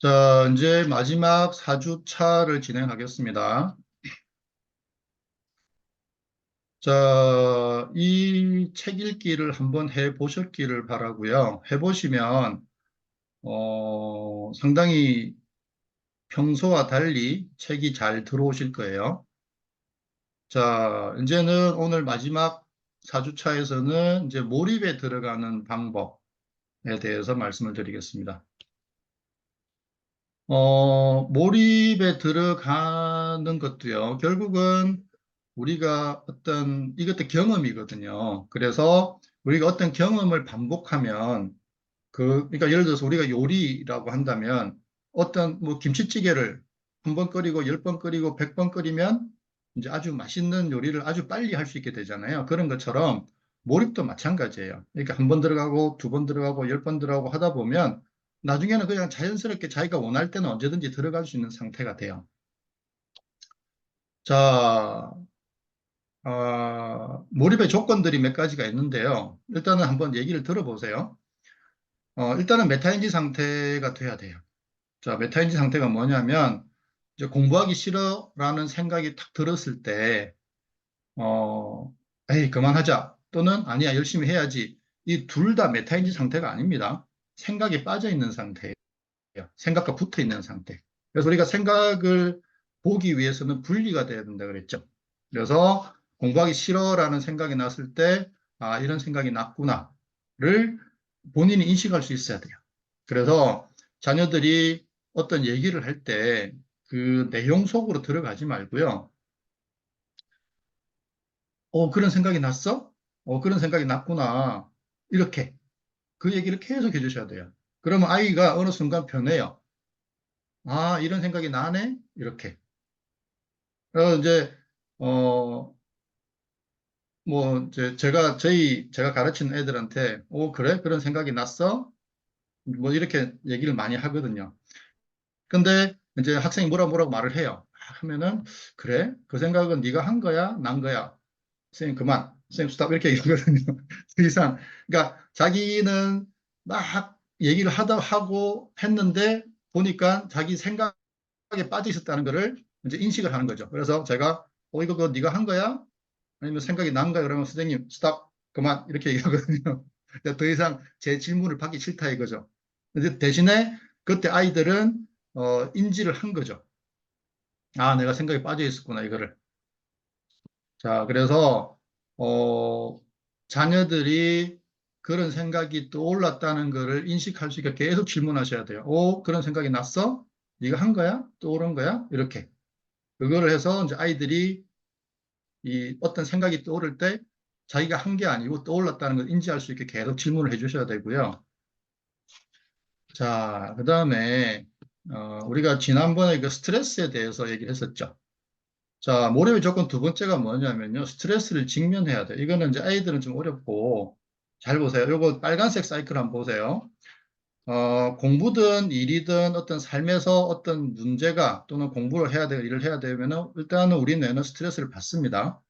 자, 이제 마지막 4주차를 진행하겠습니다. 자, 이 책 읽기를 한번 해 보셨기를 바라고요. 해보시면 상당히 평소와 달리 책이 잘 들어오실 거예요. 자, 이제는 오늘 마지막 4주차에서는 이제 몰입에 들어가는 방법에 대해서 말씀을 드리겠습니다. 몰입에 들어가는 것도요, 결국은 우리가 이것도 경험이거든요. 그래서 우리가 어떤 경험을 반복하면, 그러니까 예를 들어서 우리가 요리라고 한다면, 뭐 김치찌개를 한 번 끓이고, 10번 끓이고, 100번 끓이면, 이제 아주 맛있는 요리를 아주 빨리 할 수 있게 되잖아요. 그런 것처럼, 몰입도 마찬가지예요. 그러니까 한 번 들어가고, 2번 들어가고, 10번 들어가고 하다 보면, 나중에는 그냥 자연스럽게 자기가 원할 때는 언제든지 들어갈 수 있는 상태가 돼요. 자, 몰입의 조건들이 몇 가지가 있는데요. 일단은 한번 얘기를 들어보세요. 일단은 메타인지 상태가 돼야 돼요. 자, 메타인지 상태가 뭐냐면, 이제 공부하기 싫어라는 생각이 탁 들었을 때, 어, 에이, 그만하자. 또는 아니야, 열심히 해야지. 이 둘 다 메타인지 상태가 아닙니다. 생각이 빠져 있는 상태예요. 생각과 붙어 있는 상태. 그래서 우리가 생각을 보기 위해서는 분리가 돼야 된다 그랬죠. 그래서 공부하기 싫어라는 생각이 났을 때, 아, 이런 생각이 났구나를 본인이 인식할 수 있어야 돼요. 그래서 자녀들이 어떤 얘기를 할 때 그 내용 속으로 들어가지 말고요. 그런 생각이 났어? 그런 생각이 났구나. 이렇게 그 얘기를 계속 해주셔야 돼요. 그러면 아이가 어느 순간 변해요. 아, 이런 생각이 나네? 이렇게. 그래서 이제, 어, 뭐, 이제 제가 가르치는 애들한테, 그래? 그런 생각이 났어? 뭐, 이렇게 얘기를 많이 하거든요. 근데 이제 학생이 뭐라고 말을 해요. 하면은, 그래? 그 생각은 네가 한 거야? 난 거야? 선생님, 그만. 선생님, 스탑. 이렇게 얘기하거든요. 그 이상. 그러니까 자기는 막 얘기를 하고 했는데, 보니까 자기 생각에 빠져 있었다는 거를 이제 인식을 하는 거죠. 그래서 제가, 이거 그거 네가 한 거야? 아니면 생각이 난가? 그러면 선생님, 스탑, 그만, 이렇게 얘기하거든요. 더 이상 제 질문을 받기 싫다 이거죠. 근데 대신에 그때 아이들은, 인지를 한 거죠. 아, 내가 생각에 빠져 있었구나, 이거를. 자, 그래서, 어, 자녀들이 그런 생각이 떠올랐다는 거를 인식할 수 있게 계속 질문하셔야 돼요. 그런 생각이 났어? 네가 한 거야? 떠오른 거야? 이렇게. 그거를 해서 이제 아이들이 이 어떤 생각이 떠오를 때 자기가 한 게 아니고 떠올랐다는 걸 인지할 수 있게 계속 질문을 해 주셔야 되고요. 자, 그 다음에, 우리가 지난번에 그 스트레스에 대해서 얘기를 했었죠. 자, 몰입의 조건 두 번째가 뭐냐면요. 스트레스를 직면해야 돼요. 이거는 이제 아이들은 좀 어렵고, 잘 보세요. 요거 빨간색 사이클 한번 보세요. 공부든 일이든 어떤 삶에서 어떤 문제가 또는 공부를 해야 되고 일을 해야 되면은 일단은 우리 뇌는 스트레스를 받습니다.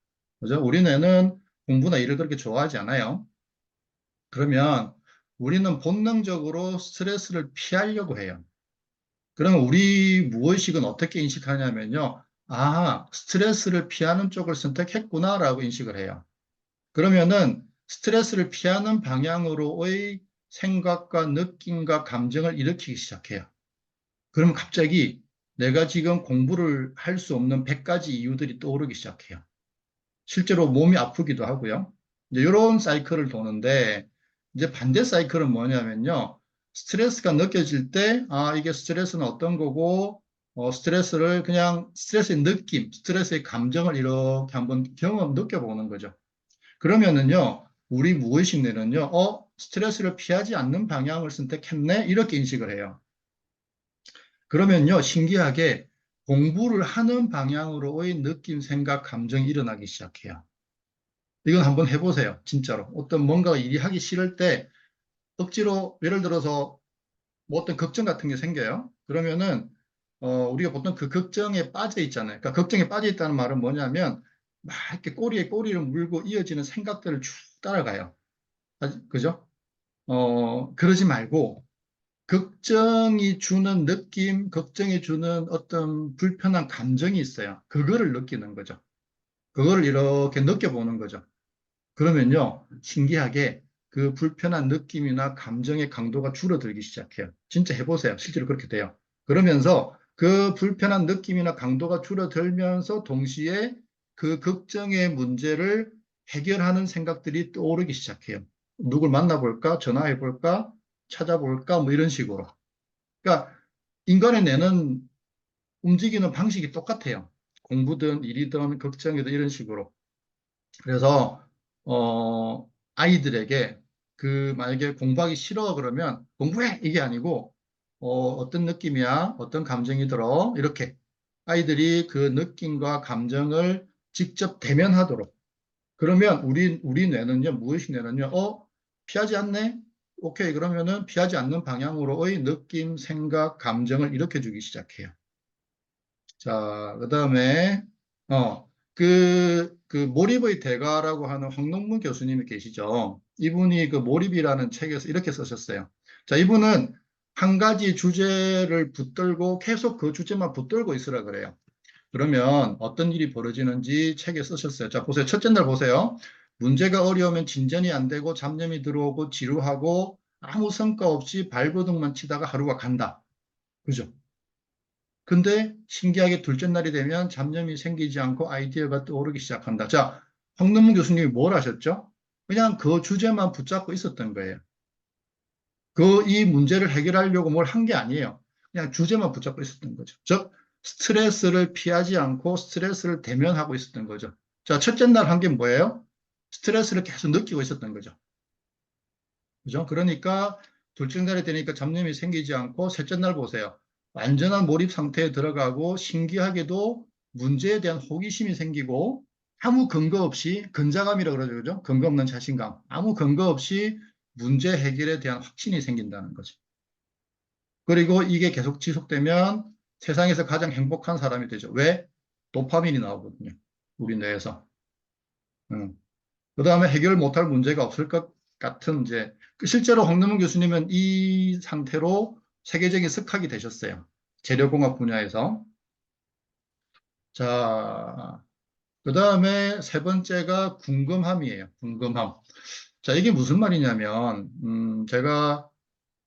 그죠? 우리 뇌는 공부나 일을 그렇게 좋아하지 않아요. 그러면 우리는 본능적으로 스트레스를 피하려고 해요. 그러면 우리 무의식은 어떻게 인식하냐면요. 아, 스트레스를 피하는 쪽을 선택했구나라고 인식을 해요. 그러면은 스트레스를 피하는 방향으로의 생각과 느낌과 감정을 일으키기 시작해요. 그러면 갑자기 내가 지금 공부를 할 수 없는 100가지 이유들이 떠오르기 시작해요. 실제로 몸이 아프기도 하고요. 이제 이런 사이클을 도는데, 이제 반대 사이클은 뭐냐면요. 스트레스가 느껴질 때, 아, 이게 스트레스는 어떤 거고, 스트레스를 그냥 스트레스의 느낌, 스트레스의 감정을 이렇게 한번 느껴보는 거죠. 그러면은요, 우리 무의식 뇌는요, 스트레스를 피하지 않는 방향을 선택했네? 이렇게 인식을 해요. 그러면요, 신기하게 공부를 하는 방향으로의 느낌, 생각, 감정이 일어나기 시작해요. 이건 한번 해보세요. 진짜로. 어떤 뭔가 일이 하기 싫을 때 억지로 예를 들어서 뭐 어떤 걱정 같은 게 생겨요. 그러면은 우리가 보통 그 걱정에 빠져 있잖아요. 그러니까 걱정에 빠져 있다는 말은 뭐냐면 막 이렇게 꼬리에 꼬리를 물고 이어지는 생각들을 쭉 따라가요. 그죠? 그러지 말고 걱정이 주는 느낌, 걱정이 주는 어떤 불편한 감정이 있어요. 그거를 느끼는 거죠. 그거를 이렇게 느껴보는 거죠. 그러면요, 신기하게 그 불편한 느낌이나 감정의 강도가 줄어들기 시작해요. 진짜 해보세요. 실제로 그렇게 돼요. 그러면서 그 불편한 느낌이나 강도가 줄어들면서 동시에 그 걱정의 문제를 해결하는 생각들이 떠오르기 시작해요. 누굴 만나볼까? 전화해볼까? 찾아볼까? 뭐 이런 식으로. 그러니까 인간의 뇌는 움직이는 방식이 똑같아요. 공부든 일이든 걱정이든 이런 식으로. 그래서 아이들에게 그 만약에 공부하기 싫어 그러면 공부해 이게 아니고 어떤 느낌이야 어떤 감정이 들어 이렇게 아이들이 그 느낌과 감정을 직접 대면하도록 그러면 우리 뇌는요 무의식 뇌는요 피하지 않네 오케이 그러면은 피하지 않는 방향으로의 느낌 생각 감정을 일으켜 주기 시작해요. 자, 그다음에 그 몰입의 대가라고 하는 황농문 교수님이 계시죠. 이분이 그 몰입이라는 책에서 이렇게 쓰셨어요. 자, 이분은 한 가지 주제를 붙들고 계속 그 주제만 붙들고 있으라 그래요. 그러면 어떤 일이 벌어지는지 책에 쓰셨어요. 자, 보세요. 첫째 날 보세요. 문제가 어려우면 진전이 안 되고 잡념이 들어오고 지루하고 아무 성과 없이 발버둥만 치다가 하루가 간다. 그죠? 근데 신기하게 둘째 날이 되면 잡념이 생기지 않고 아이디어가 떠오르기 시작한다. 자, 황능문 교수님이 뭘 하셨죠? 그냥 그 주제만 붙잡고 있었던 거예요. 이 문제를 해결하려고 뭘 한 게 아니에요. 그냥 주제만 붙잡고 있었던 거죠. 즉, 스트레스를 피하지 않고 스트레스를 대면하고 있었던 거죠. 자, 첫째 날 한 게 뭐예요? 스트레스를 계속 느끼고 있었던 거죠. 그죠? 그러니까 둘째 날이 되니까 잡념이 생기지 않고 셋째 날 보세요. 완전한 몰입 상태에 들어가고 신기하게도 문제에 대한 호기심이 생기고 아무 근거 없이 근자감이라고 그러죠. 그죠? 근거 없는 자신감. 아무 근거 없이 문제 해결에 대한 확신이 생긴다는 거죠. 그리고 이게 계속 지속되면 세상에서 가장 행복한 사람이 되죠. 왜? 도파민이 나오거든요. 우리 뇌에서. 그 다음에 해결 못할 문제가 없을 것 같은 이제 실제로 황능문 교수님은 이 상태로 세계적인 석학이 되셨어요. 재료공학 분야에서. 자, 그 다음에 세 번째가 궁금함이에요. 궁금함. 자, 이게 무슨 말이냐면, 제가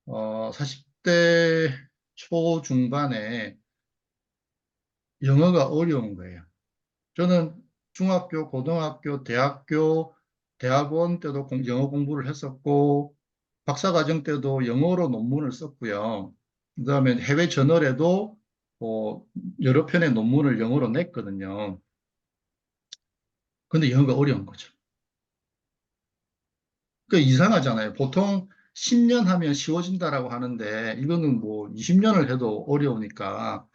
40대 초중반에 영어가 어려운 거예요. 저는 중학교, 고등학교, 대학교, 대학원 때도 영어 공부를 했었고, 박사과정 때도 영어로 논문을 썼고요. 그다음에 해외 저널에도 여러 편의 논문을 영어로 냈거든요. 근데 영어가 어려운 거죠. 그 이상하잖아요. 보통 10년 하면 쉬워진다라고 하는데 이거는 뭐 20년을 해도 어려우니까.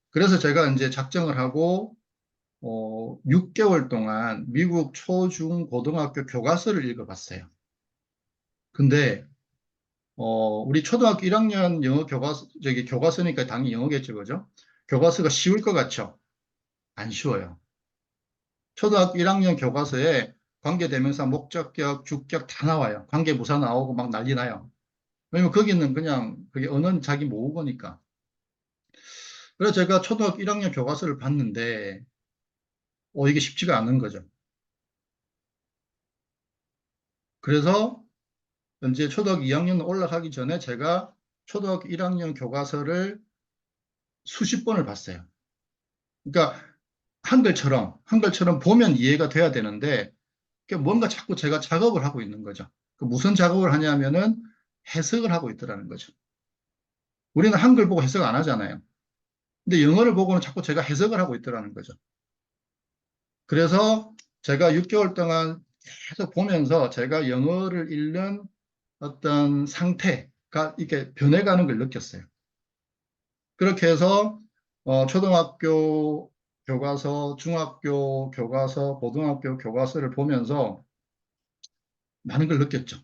그래서 제가 이제 작정을 하고 6개월 동안 미국 초, 중, 고등학교 교과서를 읽어봤어요. 근데 우리 초등학교 1학년 영어 교과서, 저기 교과서니까 당연히 영어겠죠, 그죠? 교과서가 쉬울 것 같죠? 안 쉬워요. 초등학교 1학년 교과서에 관계대명사, 목적격, 주격 다 나와요. 관계부사 나오고 막 난리 나요. 왜냐면 거기는 그냥 그게 언어는 자기 모국어니까. 그래서 제가 초등학교 1학년 교과서를 봤는데, 이게 쉽지가 않은 거죠. 그래서 이제 초등학교 2학년 올라가기 전에 제가 초등학교 1학년 교과서를 수십 번을 봤어요. 그러니까 한글처럼 보면 이해가 돼야 되는데 뭔가 자꾸 제가 작업을 하고 있는 거죠. 무슨 작업을 하냐면은 해석을 하고 있더라는 거죠. 우리는 한글 보고 해석 안 하잖아요. 근데 영어를 보고는 자꾸 제가 해석을 하고 있더라는 거죠. 그래서 제가 6개월 동안 계속 보면서 제가 영어를 읽는 어떤 상태가 이렇게 변해가는 걸 느꼈어요. 그렇게 해서 초등학교 교과서, 중학교 교과서, 고등학교 교과서를 보면서 많은 걸 느꼈죠.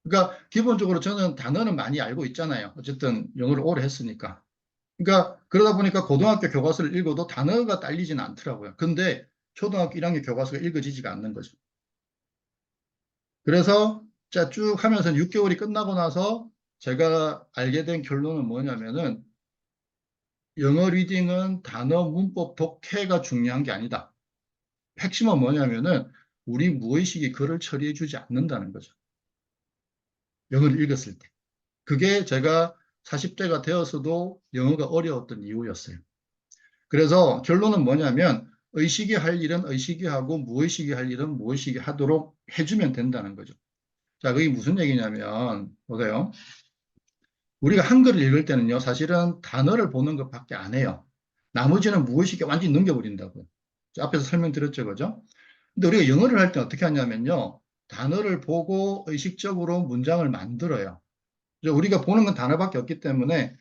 그러니까 기본적으로 저는 단어는 많이 알고 있잖아요. 어쨌든 영어를 오래 했으니까. 그러니까 그러다 보니까 고등학교 교과서를 읽어도 단어가 딸리지는 않더라고요. 근데 초등학교 1학년 교과서가 읽어지지가 않는 거죠. 그래서 자, 쭉 하면서 6개월이 끝나고 나서 제가 알게 된 결론은 뭐냐면은 영어 리딩은 단어, 문법, 독해가 중요한 게 아니다. 핵심은 뭐냐면은 우리 무의식이 글을 처리해 주지 않는다는 거죠. 영어를 읽었을 때. 그게 제가 40대가 되어서도 영어가 어려웠던 이유였어요. 그래서 결론은 뭐냐면 의식이 할 일은 의식이 하고 무의식이 할 일은 무의식이 하도록 해주면 된다는 거죠. 자, 그게 무슨 얘기냐면 보세요. 우리가 한글을 읽을 때는요, 사실은 단어를 보는 것밖에 안 해요. 나머지는 무의식에 완전히 넘겨버린다고요. 앞에서 설명드렸죠, 그죠? 근데 우리가 영어를 할 때 어떻게 하냐면요, 단어를 보고 의식적으로 문장을 만들어요. 우리가 보는 건 단어밖에 없기 때문에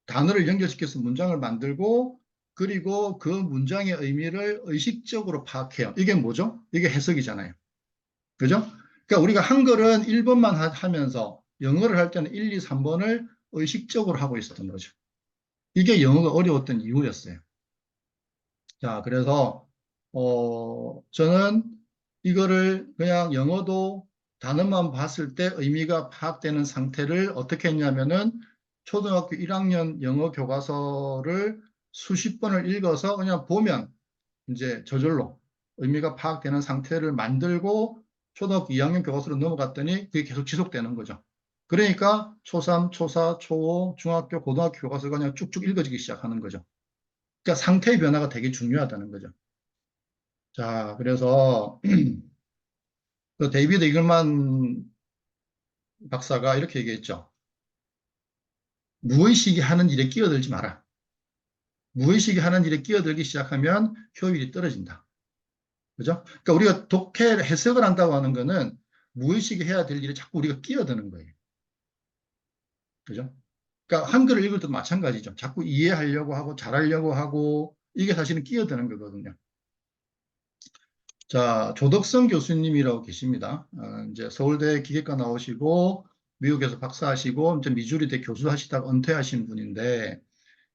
단어를 연결시켜서 문장을 만들고 그리고 그 문장의 의미를 의식적으로 파악해요. 이게 뭐죠? 이게 해석이잖아요. 그죠? 그러니까 우리가 한글은 1번만 하면서 영어를 할 때는 1, 2, 3번을 의식적으로 하고 있었던 거죠. 이게 영어가 어려웠던 이유였어요. 자, 그래서 저는 이거를 그냥 영어도 단어만 봤을 때 의미가 파악되는 상태를 어떻게 했냐면은 초등학교 1학년 영어 교과서를 수십 번을 읽어서 그냥 보면 이제 저절로 의미가 파악되는 상태를 만들고 초등학교 2학년 교과서로 넘어갔더니 그게 계속 지속되는 거죠. 그러니까 초3, 초4, 초5, 중학교, 고등학교 교과서가 그냥 쭉쭉 읽어지기 시작하는 거죠. 그러니까 상태의 변화가 되게 중요하다는 거죠. 자, 그래서 그 데이비드 이글만 박사가 이렇게 얘기했죠. 무의식이 하는 일에 끼어들지 마라. 무의식이 하는 일에 끼어들기 시작하면 효율이 떨어진다. 그죠? 그러니까 우리가 독해를 해석을 한다고 하는 거는 무의식이 해야 될 일에 자꾸 우리가 끼어드는 거예요. 그죠? 그러니까 한글을 읽을 때도 마찬가지죠. 자꾸 이해하려고 하고 잘하려고 하고 이게 사실은 끼어드는 거거든요. 자, 조덕성 교수님이라고 계십니다. 이제 서울대 기계과 나오시고 미국에서 박사하시고 이제 미주리대 교수하시다가 은퇴하신 분인데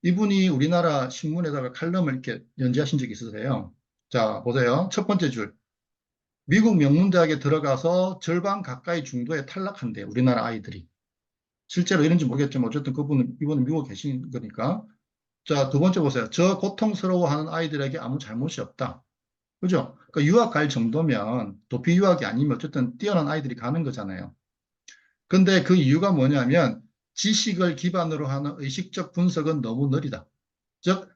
이분이 우리나라 신문에다가 칼럼을 이렇게 연재하신 적이 있으세요. 자, 보세요. 첫 번째 줄. 미국 명문대학에 들어가서 절반 가까이 중도에 탈락한대요. 우리나라 아이들이. 실제로 이런지 모르겠지만 어쨌든 이분은 미국에 계신 거니까. 자, 두 번째 보세요. 저 고통스러워하는 아이들에게 아무 잘못이 없다. 그죠? 그러니까 유학 갈 정도면 도피 유학이 아니면 어쨌든 뛰어난 아이들이 가는 거잖아요. 근데 그 이유가 뭐냐면 지식을 기반으로 하는 의식적 분석은 너무 느리다. 즉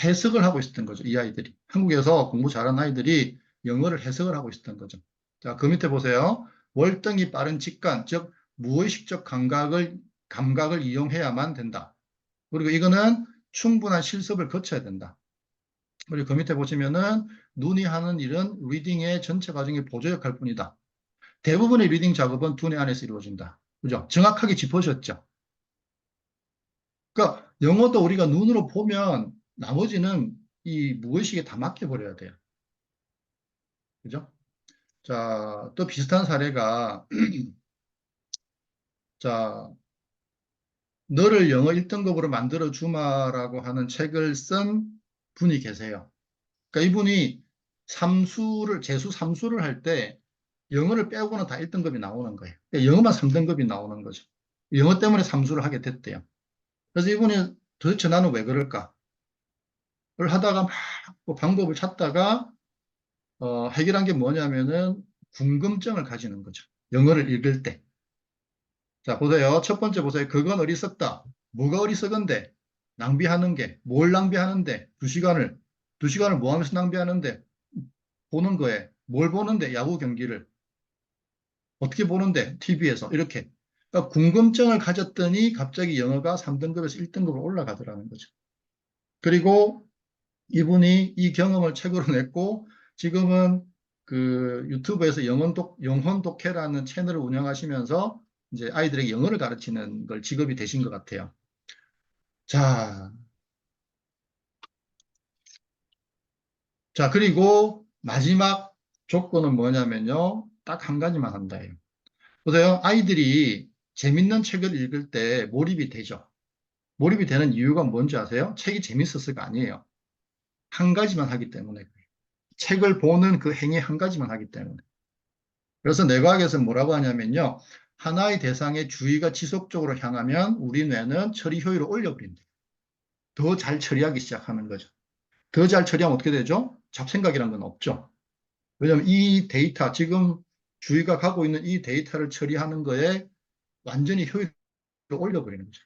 해석을 하고 있었던 거죠. 이 아이들이. 한국에서 공부 잘하는 아이들이 영어를 해석을 하고 있었던 거죠. 자, 그 밑에 보세요. 월등히 빠른 직관, 즉 무의식적 감각을 이용해야만 된다. 그리고 이거는 충분한 실습을 거쳐야 된다. 그리고 그 밑에 보시면은 눈이 하는 일은 리딩의 전체 과정의 보조 역할 뿐이다. 대부분의 리딩 작업은 두뇌 안에서 이루어진다. 그죠? 정확하게 짚으셨죠? 그러니까 영어도 우리가 눈으로 보면 나머지는 이 무의식에 다 맡겨버려야 돼요. 그죠? 자, 또 비슷한 사례가 자, 너를 영어 1등급으로 만들어 주마라고 하는 책을 쓴 분이 계세요. 그러니까 이분이 재수 삼수를 할 때 영어를 빼고는 다 1등급이 나오는 거예요. 그러니까 영어만 3등급이 나오는 거죠. 영어 때문에 삼수를 하게 됐대요. 그래서 이분이 도대체 나는 왜 그럴까? 를 하다가 막뭐 방법을 찾다가 해결한 게 뭐냐면은 궁금증을 가지는 거죠. 영어를 읽을 때. 자, 보세요. 첫 번째 보세요. 그건 어리석다. 뭐가 어리석은데? 낭비하는 게. 뭘 낭비하는데? 두 시간을 뭐 하면서 낭비하는데? 보는 거에. 뭘 보는데? 야구 경기를. 어떻게 보는데? TV에서. 이렇게. 그러니까 궁금증을 가졌더니 갑자기 영어가 3등급에서 1등급으로 올라가더라는 거죠. 그리고 이분이 이 경험을 책으로 냈고 지금은 그 유튜브에서 영혼 독해라는 채널을 운영하시면서 이제 아이들에게 영어를 가르치는 걸 직업이 되신 것 같아요. 자, 자, 그리고 마지막 조건은 뭐냐면요. 딱 한 가지만 한다예요. 보세요. 아이들이 재밌는 책을 읽을 때 몰입이 되죠. 몰입이 되는 이유가 뭔지 아세요? 책이 재밌어서가 아니에요. 한 가지만 하기 때문에. 책을 보는 그 행위 한 가지만 하기 때문에. 그래서 뇌과학에서 뭐라고 하냐면요. 하나의 대상의 주의가 지속적으로 향하면 우리 뇌는 처리 효율을 올려버린다. 더 잘 처리하기 시작하는 거죠. 더 잘 처리하면 어떻게 되죠? 잡생각이라는 건 없죠. 왜냐하면 이 데이터, 지금 주의가 가고 있는 이 데이터를 처리하는 거에 완전히 효율을 올려버리는 거죠.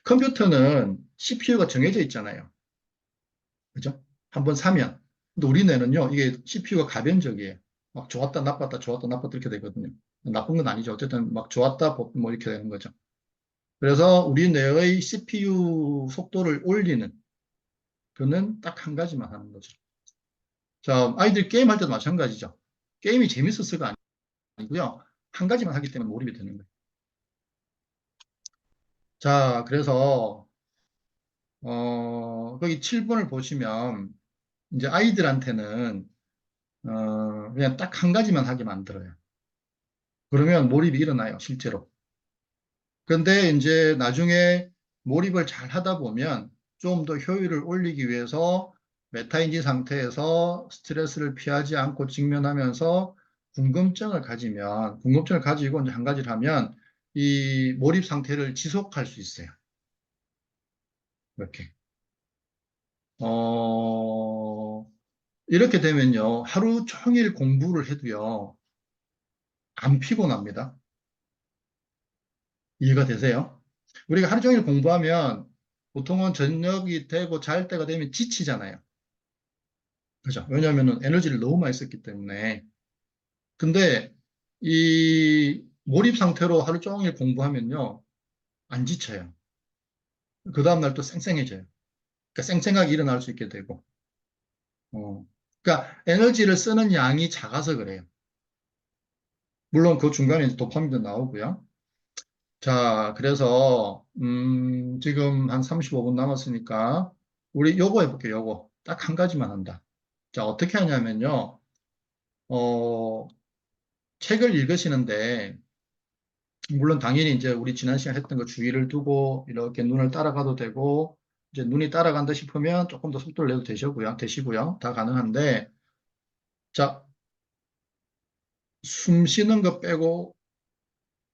컴퓨터는 CPU가 정해져 있잖아요. 그죠? 한번 사면. 근데 우리 뇌는요, 이게 CPU가 가변적이에요. 막 좋았다, 나빴다, 좋았다, 나빴다 이렇게 되거든요. 나쁜 건 아니죠. 어쨌든 막 좋았다, 뭐 이렇게 되는 거죠. 그래서 우리 뇌의 CPU 속도를 올리는 그는 딱 한 가지만 하는 거죠. 자, 아이들 게임할 때도 마찬가지죠. 게임이 재밌었을가 아니고요. 한 가지만 하기 때문에 몰입이 되는 거예요. 자, 그래서 거기 7번을 보시면 이제 아이들한테는 그냥 딱 한 가지만 하게 만들어요. 그러면 몰입이 일어나요, 실제로. 그런데 이제 나중에 몰입을 잘 하다 보면 좀 더 효율을 올리기 위해서 메타인지 상태에서 스트레스를 피하지 않고 직면하면서 궁금증을 가지고 이제 한 가지를 하면 이 몰입 상태를 지속할 수 있어요. 이렇게. 어, 이렇게 되면요, 하루 종일 공부를 해도요, 안 피곤합니다. 이해가 되세요? 우리가 하루 종일 공부하면 보통은 저녁이 되고 잘 때가 되면 지치잖아요. 그죠? 왜냐하면 에너지를 너무 많이 썼기 때문에. 근데 이 몰입 상태로 하루 종일 공부하면요, 안 지쳐요. 그 다음날 또 쌩쌩해져요. 그러니까 쌩쌩하게 일어날 수 있게 되고. 어. 그러니까 에너지를 쓰는 양이 작아서 그래요. 물론 그 중간에 이제 도파민도 나오고요. 자, 그래서 지금 한 35분 남았으니까 우리 요거 해볼게요. 요거 딱 한 가지만 한다. 자, 어떻게 하냐면요. 어, 책을 읽으시는데 물론 당연히 이제 우리 지난 시간 했던 거 주의를 두고 이렇게 눈을 따라가도 되고 이제 눈이 따라간다 싶으면 조금 더 속도를 내도 되시고요. 다 가능한데 자, 숨 쉬는 거 빼고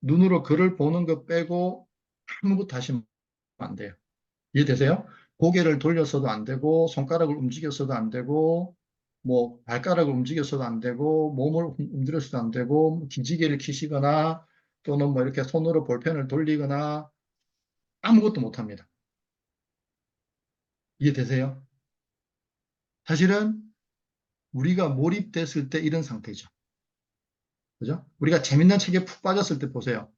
눈으로 글을 보는 거 빼고 아무것도 하시면 안 돼요. 이해되세요? 고개를 돌렸어도 안 되고, 손가락을 움직였어도 안 되고, 뭐, 발가락을 움직였어도 안 되고, 몸을 움직였어도 안 되고, 뭐 기지개를 켜시거나, 또는 뭐 이렇게 손으로 볼펜을 돌리거나, 아무것도 못 합니다. 이해되세요? 사실은 우리가 몰입됐을 때 이런 상태죠. 그죠? 우리가 재밌는 책에 푹 빠졌을 때 보세요.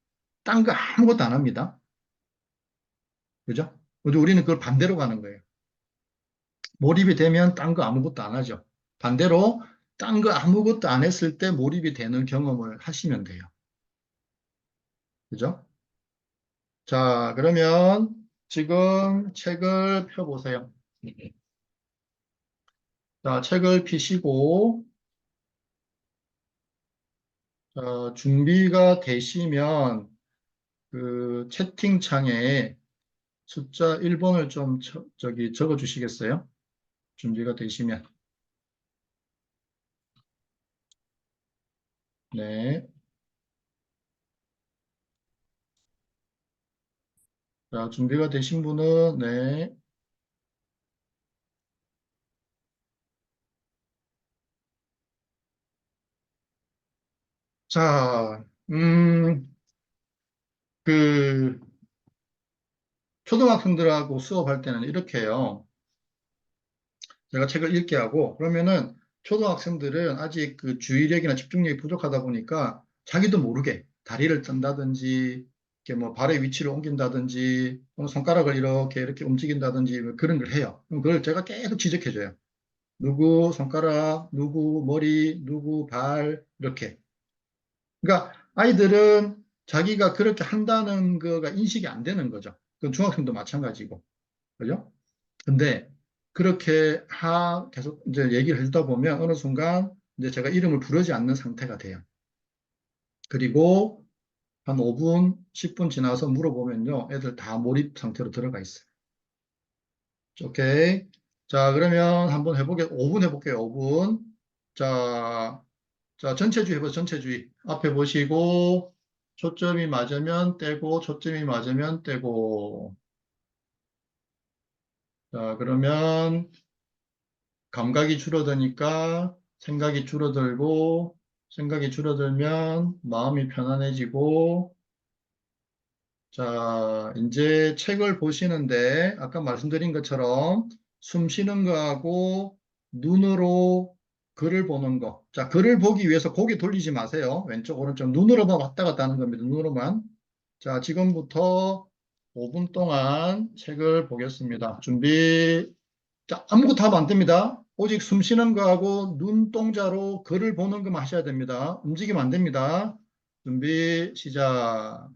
딴 거 아무것도 안 합니다. 그죠? 근데 우리는 그걸 반대로 가는 거예요. 몰입이 되면 딴 거 아무것도 안 하죠. 반대로 딴 거 아무것도 안 했을 때 몰입이 되는 경험을 하시면 돼요. 그죠? 자, 그러면 지금 책을 펴보세요. 자, 책을 펴시고, 준비가 되시면 그 채팅창에 숫자 1번을 좀 저기 적어 주시겠어요? 준비가 되시면. 네. 자, 준비가 되신 분은, 네. 자, 그, 초등학생들하고 수업할 때는 이렇게 해요. 제가 책을 읽게 하고, 그러면은 초등학생들은 아직 그 주의력이나 집중력이 부족하다 보니까 자기도 모르게 다리를 뜬다든지, 이렇게 뭐 발의 위치를 옮긴다든지, 또는 손가락을 이렇게 움직인다든지 뭐 그런 걸 해요. 그럼 그걸 제가 계속 지적해줘요. 누구 손가락, 누구 머리, 누구 발, 이렇게. 그러니까 아이들은 자기가 그렇게 한다는 거가 인식이 안 되는 거죠. 그건 중학생도 마찬가지고. 그죠? 근데 그렇게 계속 이제 얘기를 해주다 보면 어느 순간 이제 제가 이름을 부르지 않는 상태가 돼요. 그리고 한 5분, 10분 지나서 물어보면요. 애들 다 몰입 상태로 들어가 있어요. 오케이. 자, 그러면 한번 5분 해볼게요. 5분. 자, 전체주의 해보세요. 전체주의. 앞에 보시고, 초점이 맞으면 떼고, 초점이 맞으면 떼고. 자, 그러면 감각이 줄어드니까 생각이 줄어들고, 생각이 줄어들면 마음이 편안해지고, 자, 이제 책을 보시는데, 아까 말씀드린 것처럼 숨 쉬는 거하고 눈으로 글을 보는 거. 자, 글을 보기 위해서 고개 돌리지 마세요. 왼쪽, 오른쪽. 눈으로만 왔다 갔다 하는 겁니다. 눈으로만. 자, 지금부터 5분 동안 책을 보겠습니다. 준비. 자, 아무것도 하면 안 됩니다. 오직 숨 쉬는 거하고 눈동자로 글을 보는 것만 하셔야 됩니다. 움직이면 안 됩니다. 준비, 시작.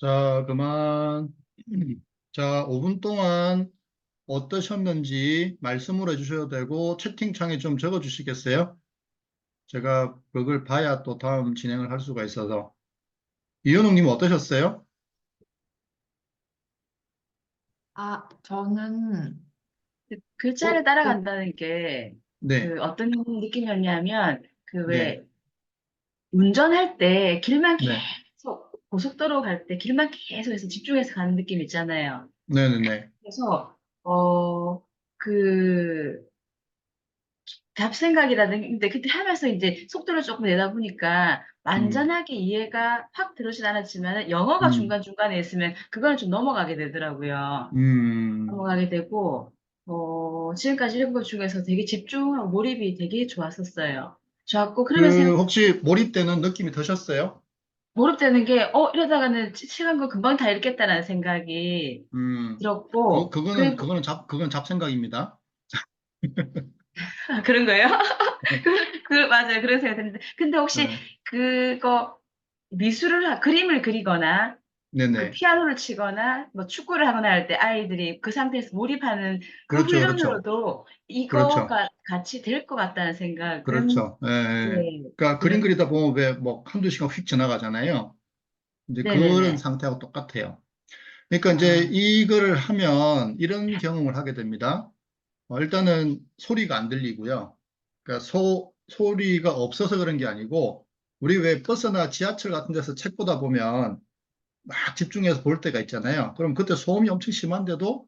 자, 그만. 자, 5분 동안 어떠셨는지 말씀을 해주셔도 되고, 채팅창에 좀 적어 주시겠어요? 제가 그걸 봐야 또 다음 진행을 할 수가 있어서. 이현웅님 어떠셨어요? 아, 저는 그 어, 글자를 어, 따라간다는 게 네, 그 어떤 느낌이었냐면 그 네, 왜 운전할 때 길만 네, 계속 고속도로 갈 때 길만 계속해서 집중해서 가는 느낌 있잖아요. 네네네. 그래서 그 잡생각이라든지 그때 하면서 이제 속도를 조금 내다 보니까 음, 완전하게 이해가 확 들어오진 않았지만 영어가 음, 중간중간에 있으면 그거는 좀 넘어가게 되더라고요. 음. 넘어가게 되고, 지금까지 읽은 것 중에서 되게 집중하고 몰입이 되게 좋았었어요. 좋았고, 그러면서 그, 혹시 몰입되는 느낌이 드셨어요? 몰입되는 게, 이러다가는 시간 거 금방 다 읽겠다라는 생각이 음, 들었고, 그리고, 그건 잡생각입니다. 그런 거예요? 맞아요. 그런 생각이 드는데. 근데 혹시 네, 그거, 그림을 그리거나, 그 네네. 피아노를 치거나, 뭐 축구를 하거나 할 때 아이들이 그 상태에서 몰입하는 그 그렇죠, 그렇죠. 훈련으로도 그렇죠. 이거가 같이 될 것 같다는 생각은 그렇죠. 예, 예. 네, 그러니까 그림 들었, 그리다 보면 왜 뭐 한두 시간 휙 지나가잖아요. 이제 그런 네네네. 상태하고 똑같아요. 그러니까 이제 아, 이거를 하면 이런 경험을 하게 됩니다. 일단은 소리가 안 들리고요. 그러니까 소리가 없어서 그런 게 아니고 우리 왜 버스나 지하철 같은 데서 책 보다 보면 막 집중해서 볼 때가 있잖아요. 그럼 그때 소음이 엄청 심한데도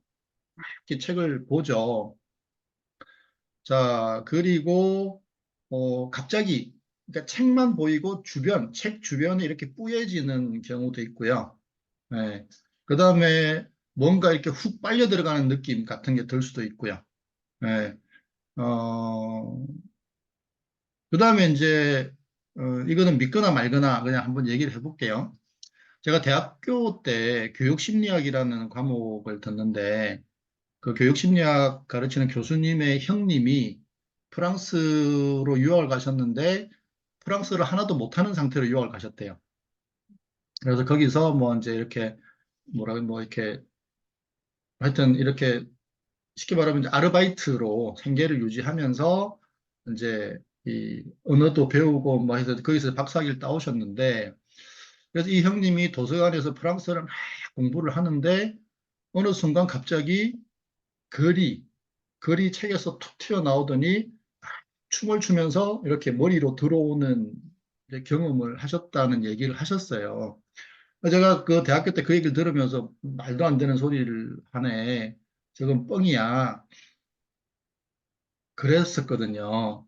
이렇게 책을 보죠. 자, 그리고 갑자기 그러니까 책만 보이고 책 주변에 이렇게 뿌얘지는 경우도 있고요. 네. 그다음에 뭔가 이렇게 훅 빨려 들어가는 느낌 같은 게 들 수도 있고요. 네. 어, 그다음에 이제 이거는 믿거나 말거나 그냥 한번 얘기를 해볼게요. 제가 대학교 때 교육심리학이라는 과목을 듣는데 그 교육심리학 가르치는 교수님의 형님이 프랑스로 유학을 가셨는데 프랑스를 하나도 못하는 상태로 유학을 가셨대요. 그래서 거기서 뭐 이제 이렇게 뭐 이렇게 하여튼 이렇게 쉽게 말하면 이제 아르바이트로 생계를 유지하면서 이제 이 언어도 배우고 뭐 해서 거기서 박사학위를 따오셨는데 그래서 이 형님이 도서관에서 프랑스어를 막 공부를 하는데 어느 순간 갑자기 글이 글이 책에서 툭 튀어나오더니 춤을 추면서 이렇게 머리로 들어오는 이제 경험을 하셨다는 얘기를 하셨어요. 제가 그 대학교 때 그 얘기를 들으면서 말도 안 되는 소리를 하네. 저건 뻥이야. 그랬었거든요.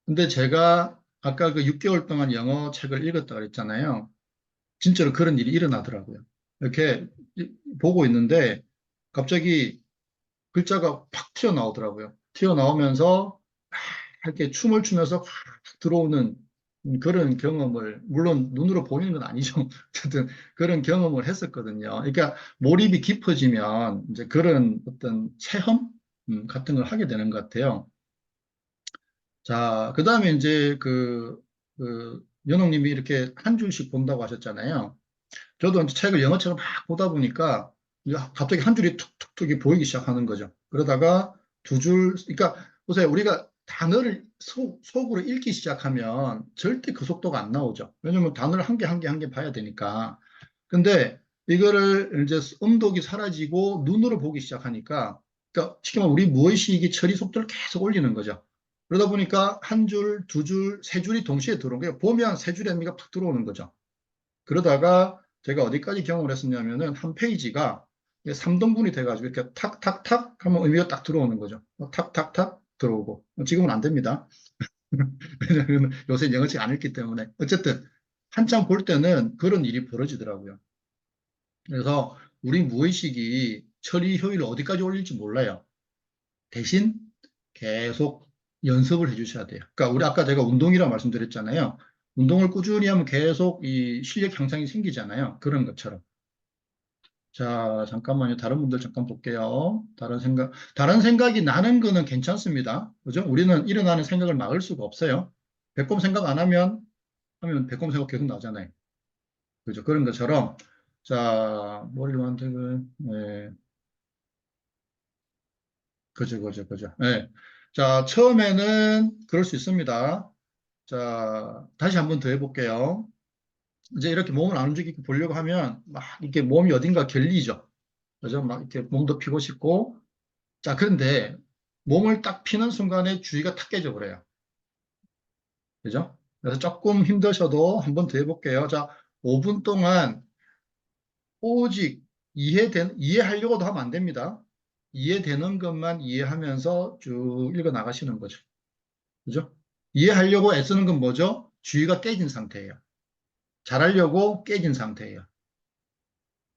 근데 제가 아까 그 6개월 동안 영어 책을 읽었다 그랬잖아요. 진짜로 그런 일이 일어나더라고요. 이렇게 보고 있는데 갑자기 글자가 팍 튀어나오더라고요. 튀어나오면서 이렇게 춤을 추면서 확 들어오는 그런 경험을, 물론 눈으로 보이는 건 아니죠. 어쨌든 그런 경험을 했었거든요. 그러니까 몰입이 깊어지면 이제 그런 어떤 체험 같은 걸 하게 되는 것 같아요. 자, 그 다음에 이제 연옥님이 이렇게 한 줄씩 본다고 하셨잖아요. 저도 이제 영어책을 막 보다 보니까 이제 갑자기 한 줄이 툭툭툭이 보이기 시작하는 거죠. 그러다가 두 줄, 그러니까 보세요. 우리가 단어를 속으로 읽기 시작하면 절대 그 속도가 안 나오죠. 왜냐면 단어를 한 개 한 개 한 개 봐야 되니까. 근데 이거를 이제 음독이 사라지고 눈으로 보기 시작하니까, 그러니까 쉽게 말하면 우리 무의식이 처리 속도를 계속 올리는 거죠. 그러다 보니까 한 줄, 두 줄, 세 줄이 동시에 들어오는 거예요. 보면 세 줄의 의미가 팍 들어오는 거죠. 그러다가 제가 어디까지 경험을 했었냐면은 한 페이지가 3등분이 돼가지고 이렇게 탁탁탁 하면 의미가 딱 들어오는 거죠. 탁탁탁 들어오고. 지금은 안 됩니다. 왜냐하면 요새 영어책 안 읽기 때문에. 어쨌든 한참 볼 때는 그런 일이 벌어지더라고요. 그래서 우리 무의식이 처리 효율을 어디까지 올릴지 몰라요. 대신 계속 연습을 해주셔야 돼요. 그러니까 우리 아까 제가 운동이라고 말씀드렸잖아요. 운동을 꾸준히 하면 계속 이 실력 향상이 생기잖아요. 그런 것처럼. 자, 잠깐만요. 다른 분들 잠깐 볼게요. 다른 생각이 나는 거는 괜찮습니다. 그죠? 우리는 일어나는 생각을 막을 수가 없어요. 배꼽 생각 안 하면, 배꼽 생각 계속 나잖아요. 그죠? 그런 것처럼 자, 머리를 만들고, 네, 그죠, 그죠, 그죠. 네. 자, 처음에는 그럴 수 있습니다. 자, 다시 한번 더 해볼게요. 이제 이렇게 몸을 안 움직이고 보려고 하면 막 이렇게 몸이 어딘가 결리죠. 그죠? 막 이렇게 몸도 피고 싶고. 자, 그런데 몸을 딱 피는 순간에 주의가 탁 깨져버려요. 그죠? 그래서 조금 힘드셔도 한번 더 해볼게요. 자, 5분 동안 오직 이해하려고도 하면 안 됩니다. 이해되는 것만 이해하면서 쭉 읽어 나가시는 거죠. 그죠? 이해하려고 애쓰는 건 뭐죠? 주의가 깨진 상태예요. 잘하려고 깨진 상태예요.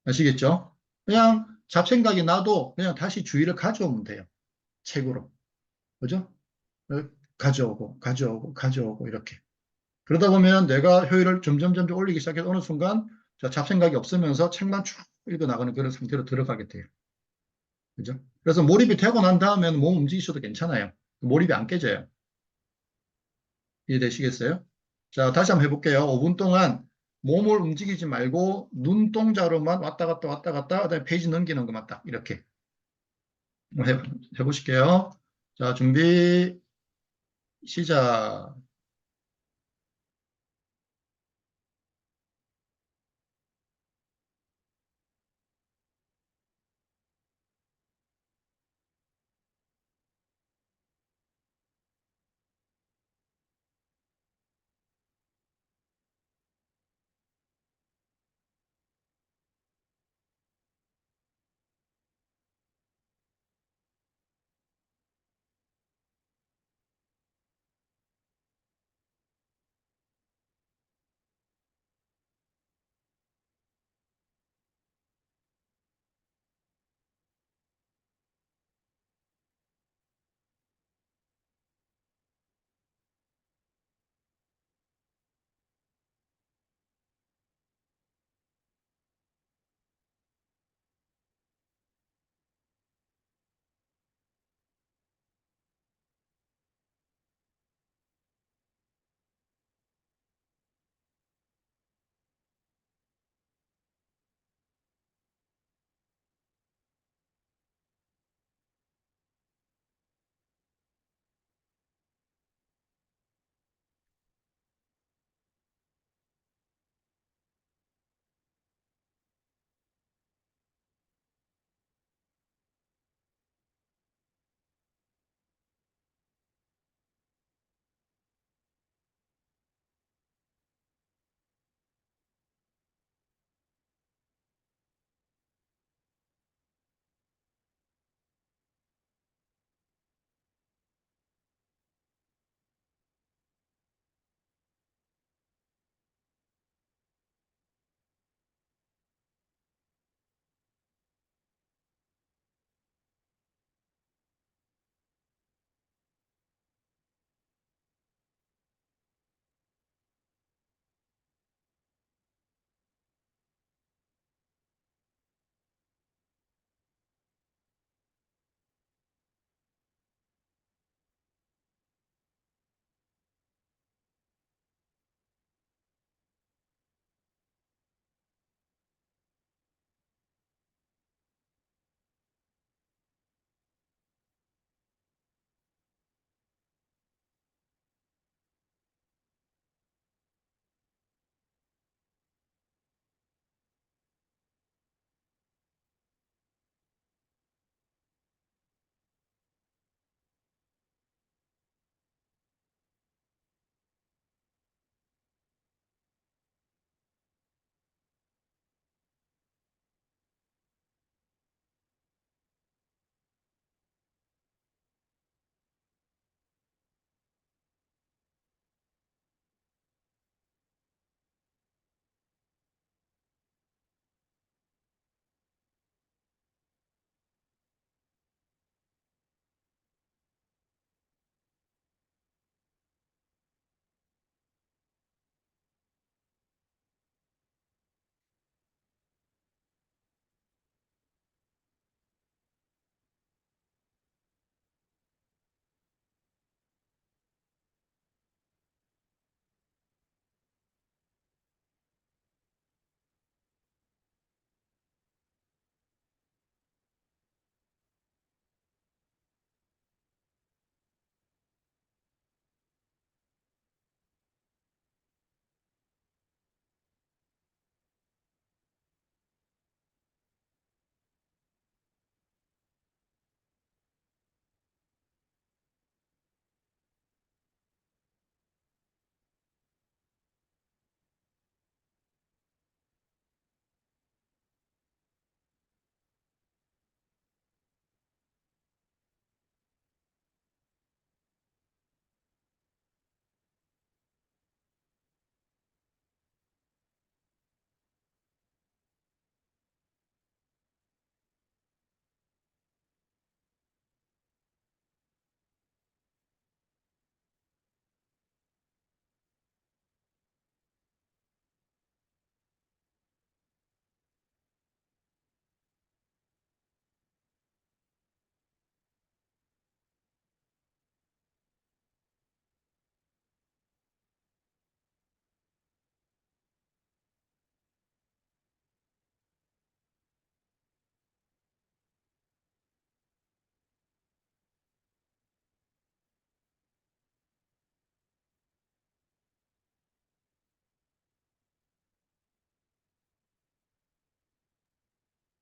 아시겠죠? 그냥 잡생각이 나도 그냥 다시 주의를 가져오면 돼요. 책으로. 그죠? 어, 가져오고, 가져오고, 가져오고, 이렇게. 그러다 보면 내가 효율을 점점 올리기 시작해서 어느 순간 잡생각이 없으면서 책만 쭉 읽어 나가는 그런 상태로 들어가게 돼요. 그죠? 그래서 몰입이 되고 난 다음에는 몸 움직이셔도 괜찮아요. 몰입이 안 깨져요. 이해되시겠어요? 자, 다시 한번 해볼게요. 5분 동안 몸을 움직이지 말고 눈동자로만 왔다 갔다 왔다 갔다 그다음에 페이지 넘기는 것만 딱 이렇게 해, 해보실게요. 자, 준비, 시작.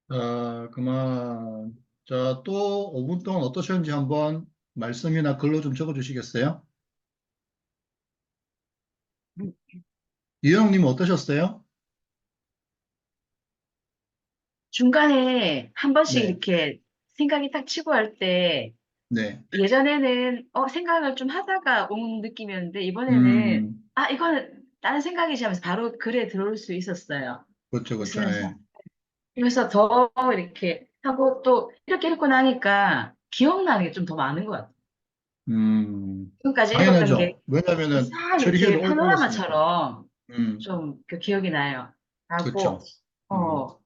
자, 그만. 자, 또 5분 동안 어떠셨는지 한번 말씀이나 글로 좀 적어 주시겠어요? 유영님 어떠셨어요? 중간에 한 번씩 네, 이렇게 생각이 딱 치고 할 때, 네. 예전에는 생각을 좀 하다가 온 느낌이었는데, 이번에는, 음, 이거는 다른 생각이지 하면서 바로 글에 들어올 수 있었어요. 그렇죠, 그렇죠. 웃으면서. 예. 그래서 더 이렇게 하고 또 이렇게 읽고 나니까 기억나는 게 좀 더 많은 것 같아요. 음, 지금까지 읽었던 게 당연하죠. 왜냐면은 싹 처리해도 이렇게 올렸으니까. 파노라마처럼 음, 좀 그 기억이 나요. 하고, 그렇죠. 음, 어,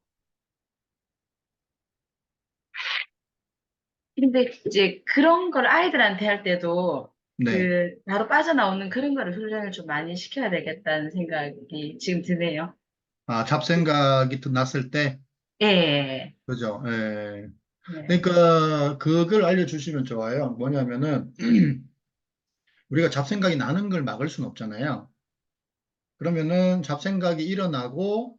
근데 이제 그런 걸 아이들한테 할 때도 네. 바로 빠져나오는 그런 거를 훈련을 좀 많이 시켜야 되겠다는 생각이 지금 드네요. 아, 잡생각이 났을 때, 예, 그죠. 예. 네. 그러니까 그걸 알려주시면 좋아요. 뭐냐면은 우리가 잡생각이 나는 걸 막을 수는 없잖아요. 그러면은 잡생각이 일어나고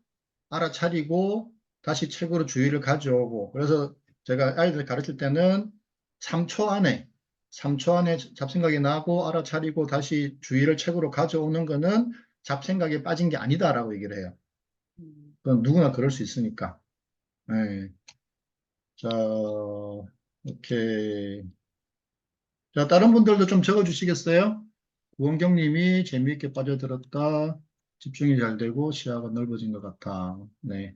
알아차리고 다시 책으로 주의를 가져오고 그래서 제가 아이들 가르칠 때는 3초 안에 3초 안에 잡생각이 나고 알아차리고 다시 주의를 책으로 가져오는 거는 잡생각에 빠진 게 아니다라고 얘기를 해요. 음, 그건 누구나 그럴 수 있으니까. 네. 자, 이렇게. 자, 다른 분들도 좀 적어 주시겠어요? 구원경 님이 재미있게 빠져들었다. 집중이 잘 되고 시야가 넓어진 것 같아. 네.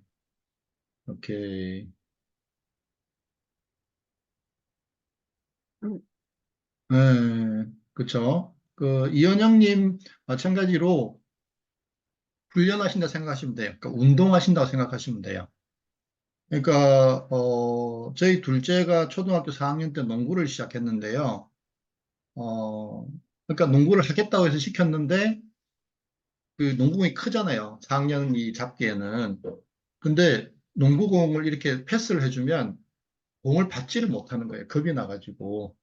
오케이. 음, 네. 그쵸. 이현영님, 마찬가지로 훈련하신다 생각하시면 돼요. 그러니까 운동하신다고 생각하시면 돼요. 그러니까, 저희 둘째가 초등학교 4학년 때 농구를 시작했는데요. 어, 그러니까 농구를 하겠다고 해서 시켰는데, 그 농구공이 크잖아요. 4학년이 잡기에는. 근데 농구공을 이렇게 패스를 해주면 공을 받지를 못하는 거예요. 겁이 나가지고.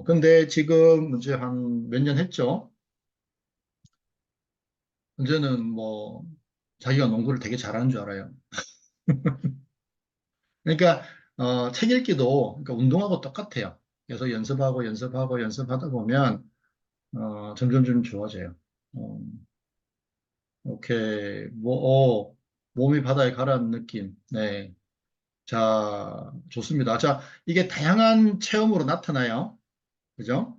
근데 지금 이제 한 몇 년 했죠? 이제는 뭐 자기가 농구를 되게 잘하는 줄 알아요. 그러니까 책 읽기도 그러니까 운동하고 똑같아요. 그래서 연습하고 연습하고 연습하다 보면 점점 좀 좋아져요. 어, 오케이. 몸이 바다에 가라앉는 느낌. 네. 자, 좋습니다. 자, 이게 다양한 체험으로 나타나요. 그죠?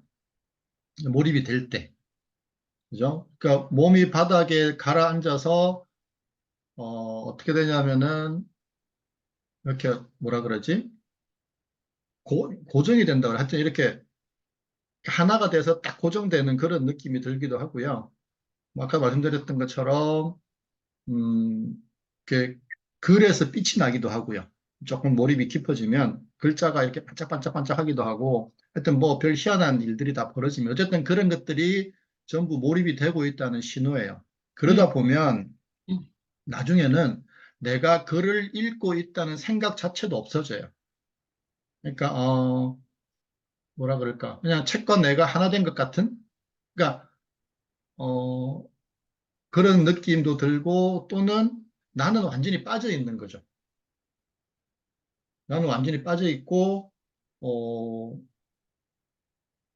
몰입이 될 때. 그죠? 그러니까 몸이 바닥에 가라앉아서 어떻게 되냐면은 이렇게 뭐라 그러지? 고정이 된다 그래. 하여튼 이렇게 하나가 돼서 딱 고정되는 그런 느낌이 들기도 하고요. 뭐 아까 말씀드렸던 것처럼 음, 이렇게 글에서 빛이 나기도 하고요. 조금 몰입이 깊어지면 글자가 이렇게 반짝반짝반짝 하기도 하고 하여튼 뭐 별 희한한 일들이 다 벌어지면 어쨌든 그런 것들이 전부 몰입이 되고 있다는 신호예요. 음, 그러다 보면 음, 나중에는 내가 글을 읽고 있다는 생각 자체도 없어져요. 그러니까 뭐라 그럴까? 그냥 책과 내가 하나 된 것 같은? 그러니까 어, 그런 느낌도 들고 또는 나는 완전히 빠져 있는 거죠. 나는 완전히 빠져 있고 어,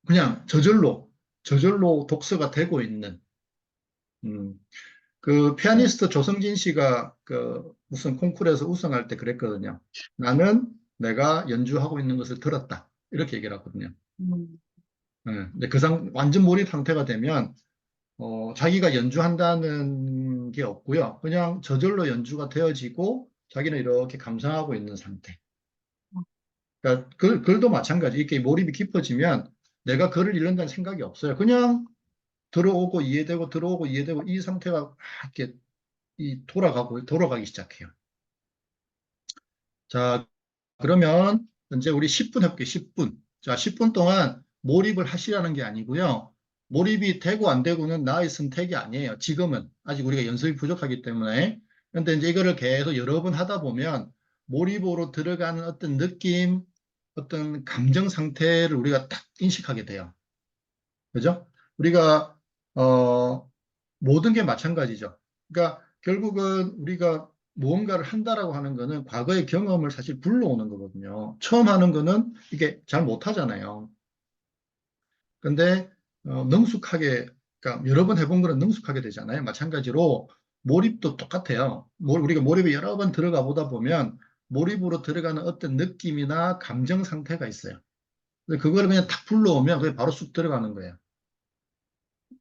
그냥 저절로 독서가 되고 있는 음, 그 피아니스트 조성진 씨가 그 무슨 콩쿠르에서 우승할 때 그랬거든요. 나는 내가 연주하고 있는 것을 들었다. 이렇게 얘기를 하거든요. 음, 예, 근데 완전 몰입 상태가 되면 자기가 연주한다는 게 없고요. 그냥 저절로 연주가 되어지고 자기는 이렇게 감상하고 있는 상태. 그러니까 글도 마찬가지. 이렇게 몰입이 깊어지면 내가 글을 읽는다는 생각이 없어요. 그냥 들어오고 이해되고 들어오고 이해되고 이 상태가 막 이렇게 돌아가기 시작해요. 자, 그러면 이제 우리 10분 해볼게요. 10분. 자, 10분 동안 몰입을 하시라는 게 아니고요. 몰입이 되고 안 되고는 나의 선택이 아니에요. 지금은 아직 우리가 연습이 부족하기 때문에. 근데 이제 이거를 계속 여러 번 하다 보면 몰입으로 들어가는 어떤 느낌, 어떤 감정 상태를 우리가 딱 인식하게 돼요. 그죠? 우리가 모든 게 마찬가지죠. 그러니까 결국은 우리가 무언가를 한다라고 하는 거는 과거의 경험을 사실 불러오는 거거든요. 처음 하는 거는 이게 잘 못하잖아요. 근데 능숙하게, 그러니까 여러 번 해본 거는 능숙하게 되잖아요. 마찬가지로 몰입도 똑같아요. 우리가 몰입에 여러 번 들어가 보다 보면 몰입으로 들어가는 어떤 느낌이나 감정 상태가 있어요. 근데 그거를 그냥 탁 불러오면 그게 바로 쑥 들어가는 거예요.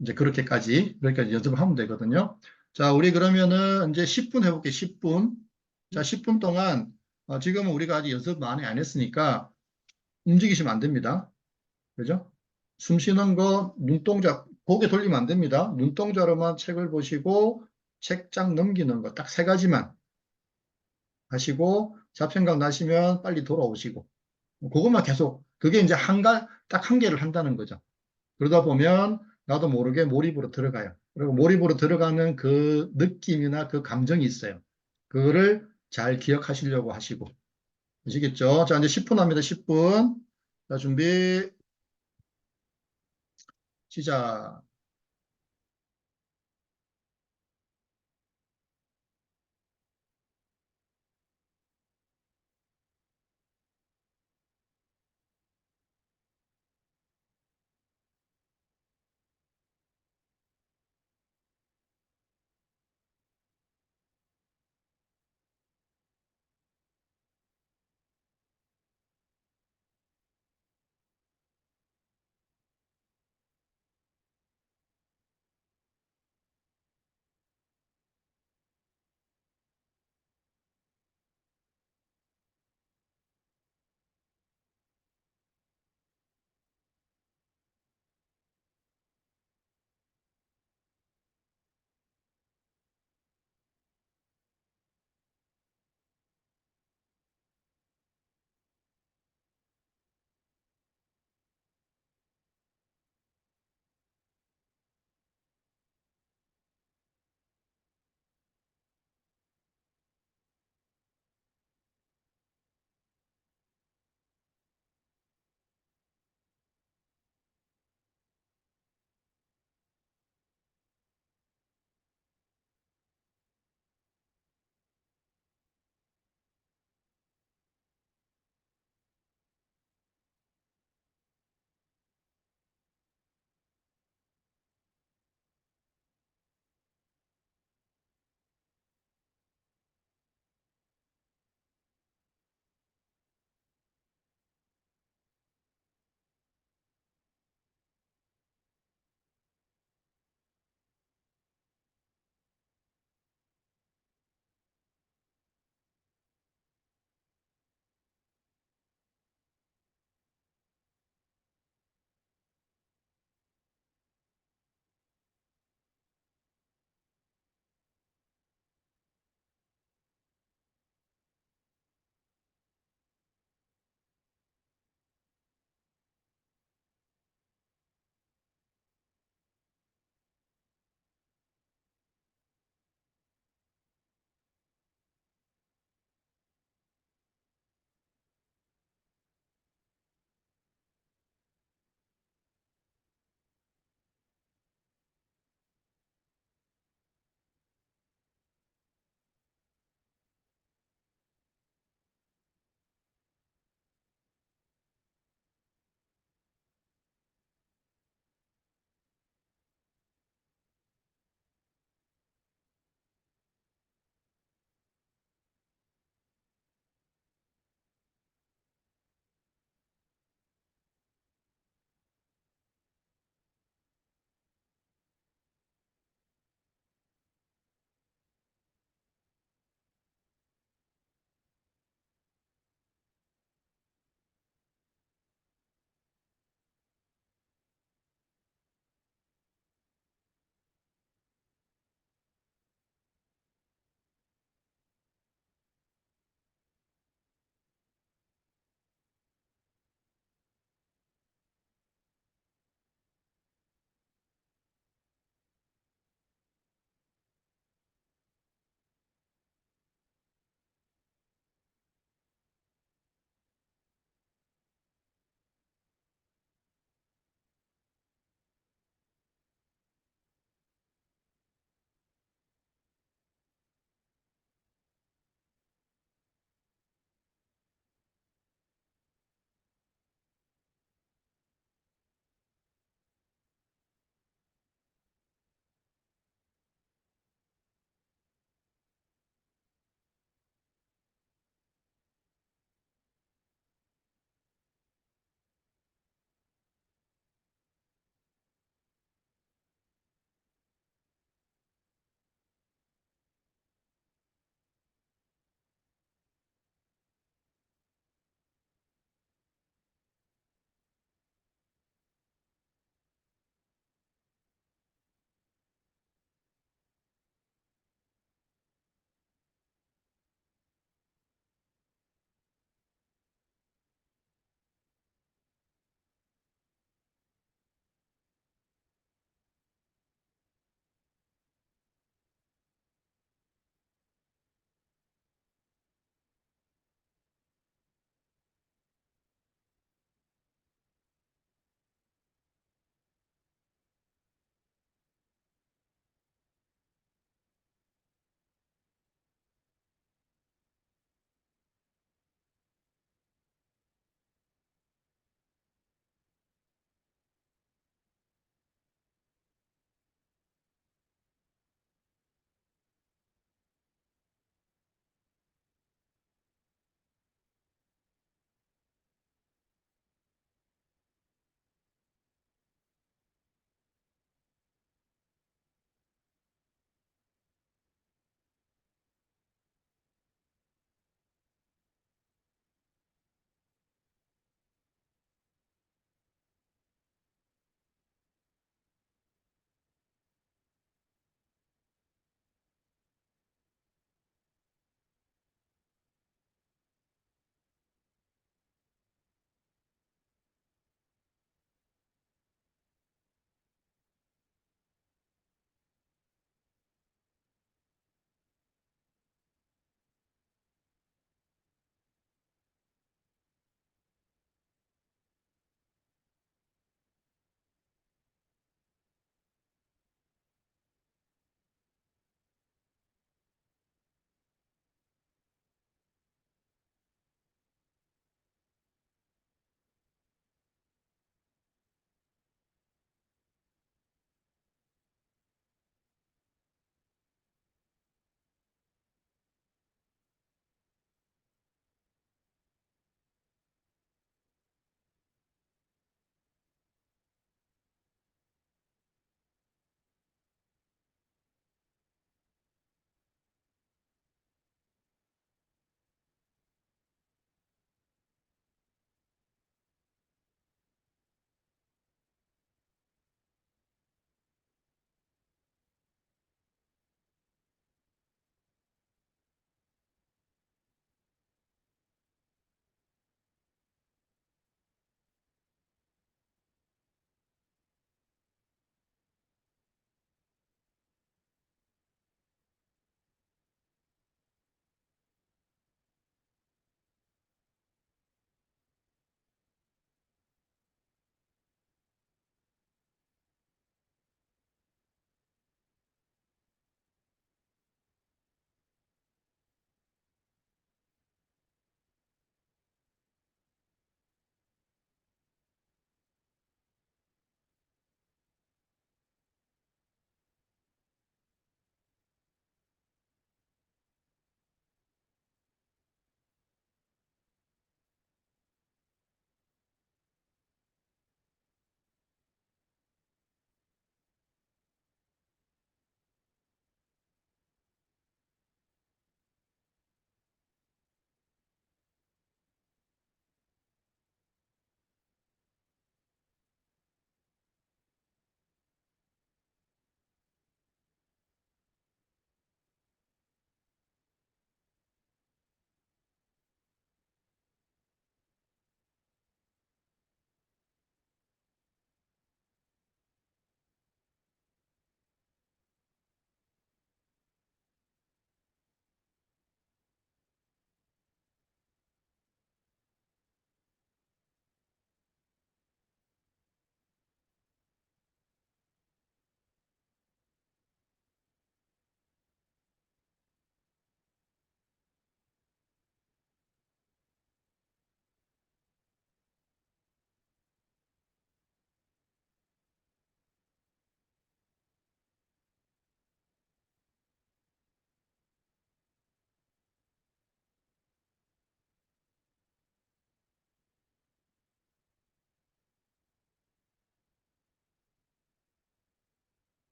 이제 그렇게까지 연습을 하면 되거든요. 자, 우리 그러면은 이제 10분 해볼게요. 10분. 자, 10분 동안 지금은 우리가 아직 연습 많이 안 했으니까 움직이시면 안 됩니다. 그죠? 숨 쉬는 거, 눈동자, 고개 돌리면 안 됩니다. 눈동자로만 책을 보시고 책장 넘기는 거 딱 세 가지만 하시고 잡생각 나시면 빨리 돌아오시고 그것만 계속 그게 이제 딱 한 개를 한다는 거죠. 그러다 보면 나도 모르게 몰입으로 들어가요. 그리고 몰입으로 들어가는 그 느낌이나 그 감정이 있어요. 그거를 잘 기억하시려고 하시고. 아시겠죠? 자, 이제 10분 합니다. 10분. 자, 준비, 시작.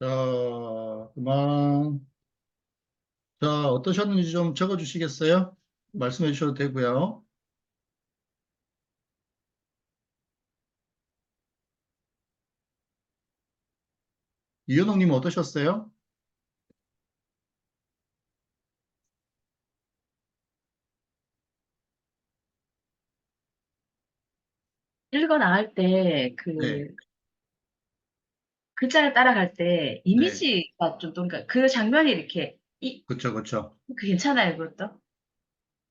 자, 그만. 자, 어떠셨는지 좀 적어 주시겠어요? 말씀해 주셔도 되고요. 이현옥님 어떠셨어요? 읽어 나갈 때, 네, 글자를 따라갈 때, 네. 이미지가 좀, 그러니까 그 장면이 이렇게, 그쵸, 그쵸. 그 괜찮아요, 그것도?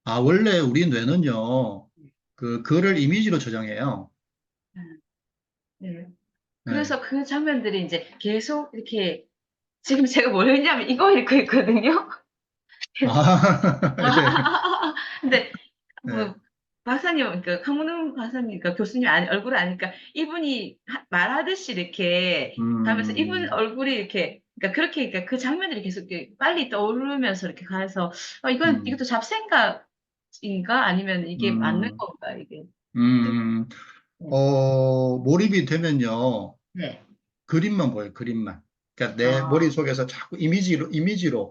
아, 원래 우리 뇌는요, 그 글을 이미지로 저장해요. 음, 네. 네. 그래서 그 장면들이 이제 계속 이렇게, 지금 제가 뭘 했냐면 이거 읽고 있거든요? 아, 예, 근데, 예. 뭐, 박사님, 그, 강문훈 박사님, 그 교수님 얼굴을 아니까 이분이 말하듯이 이렇게 가면서 이분 음, 얼굴이 이렇게, 그러니까 그렇게, 그러니까 그 장면들이 계속 이렇게 빨리 떠오르면서 이렇게 가서, 음, 이것도 잡생각인가? 아니면 이게 맞는 음, 건가? 이게. 음. 네. 몰입이 되면요, 네. 그림만 보여요, 그림만. 그러니까 내 아, 머릿속에서 자꾸 이미지로.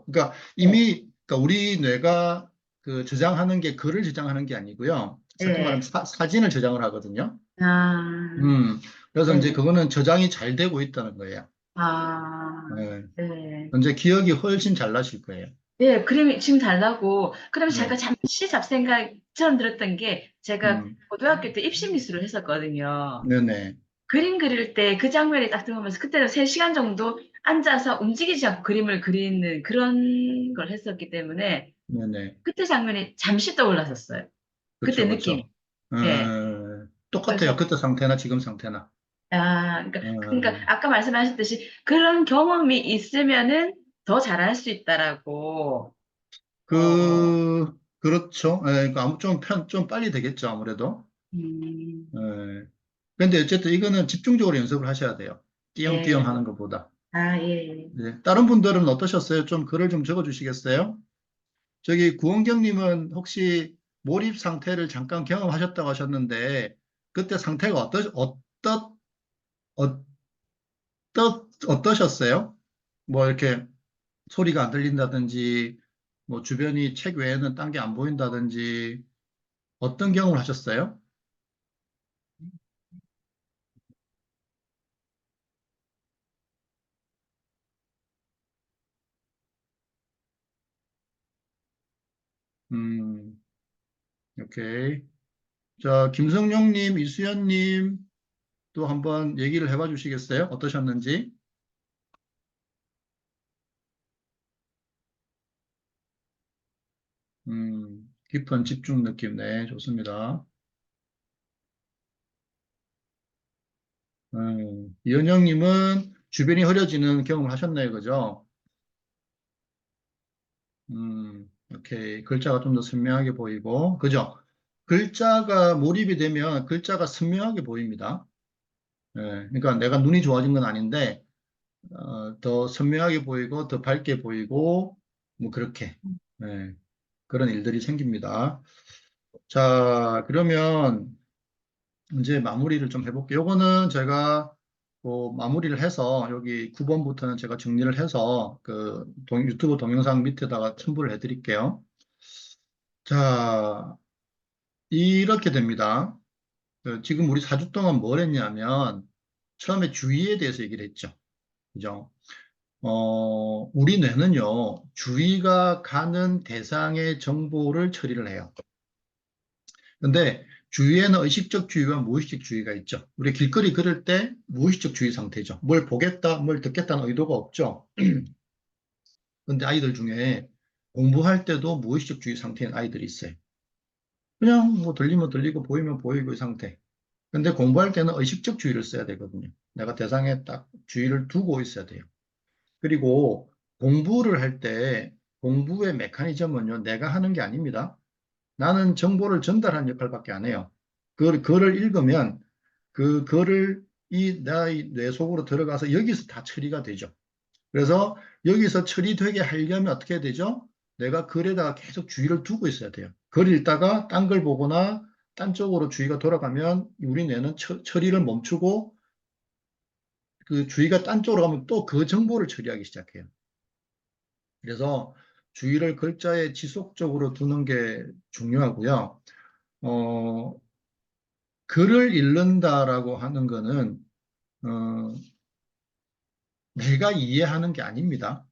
그러니까 네. 그러니까 우리 뇌가 그 저장하는 게 글을 저장하는 게 아니고요. 쉽게 말하면 네. 사진을 저장을 하거든요. 아, 음, 그래서 이제 네. 그거는 저장이 잘 되고 있다는 거예요. 아, 네. 네. 이제 기억이 훨씬 잘 나실 거예요. 네, 그림이 지금 달라고. 그럼 제가 네. 잠시 잡생각 처럼 들었던 게 제가 음, 고등학교 때 입시 미술을 했었거든요. 네네. 그림 그릴 때 그 장면이 딱 들어오면서 그때는 3시간 정도 앉아서 움직이지 않고 그림을 그리는 그런 걸 했었기 때문에 네네. 그때 장면이 잠시 떠올랐었어요. 그때 그렇죠, 느낌이. 그렇죠. 예. 똑같아요. 그래서 그때 상태나 지금 상태나. 그러니까 아까 말씀하셨듯이 그런 경험이 있으면은 더 잘할 수 있다라고. 어, 그렇죠. 예, 그러니까 좀 빨리 되겠죠, 아무래도. 음, 예. 근데 어쨌든 이거는 집중적으로 연습을 하셔야 돼요. 띄엄띄엄 예. 하는 것보다. 예. 네. 다른 분들은 어떠셨어요? 좀 글을 좀 적어 주시겠어요? 저기 구원경님은 혹시 몰입 상태를 잠깐 경험하셨다고 하셨는데, 그때 상태가 어떠셨어요? 뭐 이렇게 소리가 안 들린다든지, 뭐 주변이 책 외에는 딴 게 안 보인다든지, 어떤 경험을 하셨어요? 음, 오케이. 자, 김성룡님, 이수연님 또 한번 얘기를 해봐 주시겠어요? 어떠셨는지? 깊은 집중 느낌. 네, 좋습니다. 이은영님은 주변이 흐려지는 경험을 하셨나요? 그죠? 오케이. 글자가 좀 더 선명하게 보이고, 그죠? 글자가 몰입이 되면 글자가 선명하게 보입니다. 예, 그러니까 내가 눈이 좋아진 건 아닌데, 더 선명하게 보이고, 더 밝게 보이고, 뭐 그렇게, 예, 그런 일들이 생깁니다. 자, 그러면 이제 마무리를 좀 해볼게요. 요거는 제가 마무리를 해서 여기 9번부터는 제가 정리를 해서 유튜브 동영상 밑에다가 첨부를 해드릴게요. 자, 이렇게 됩니다. 지금 우리 4주 동안 뭘 했냐면 처음에 주의에 대해서 얘기를 했죠. 그죠? 우리 뇌는요, 주의가 가는 대상의 정보를 처리를 해요. 근데 주위에는 의식적 주의와 무의식적 주의가 있죠. 우리 길거리 걸을 때 무의식적 주의 상태죠. 뭘 보겠다, 뭘 듣겠다는 의도가 없죠. 근데 아이들 중에 공부할 때도 무의식적 주의 상태인 아이들이 있어요. 그냥 뭐 들리면 들리고 보이면 보이고 이 상태. 근데 공부할 때는 의식적 주의를 써야 되거든요. 내가 대상에 딱 주의를 두고 있어야 돼요. 그리고 공부를 할 때 공부의 메커니즘은요, 내가 하는 게 아닙니다. 나는 정보를 전달하는 역할밖에 안 해요. 그 글을 읽으면 그 글을 나의 뇌 속으로 들어가서 여기서 다 처리가 되죠. 그래서 여기서 처리되게 하려면 어떻게 해야 되죠? 내가 글에다가 계속 주의를 두고 있어야 돼요. 글 읽다가 딴 걸 보거나 딴 쪽으로 주의가 돌아가면 우리 뇌는 처리를 멈추고 그 주의가 딴 쪽으로 가면 또 그 정보를 처리하기 시작해요. 그래서 주의를 글자에 지속적으로 두는 게 중요하고요. 어, 글을 읽는다라고 하는 거는 어, 내가 이해하는 게 아닙니다.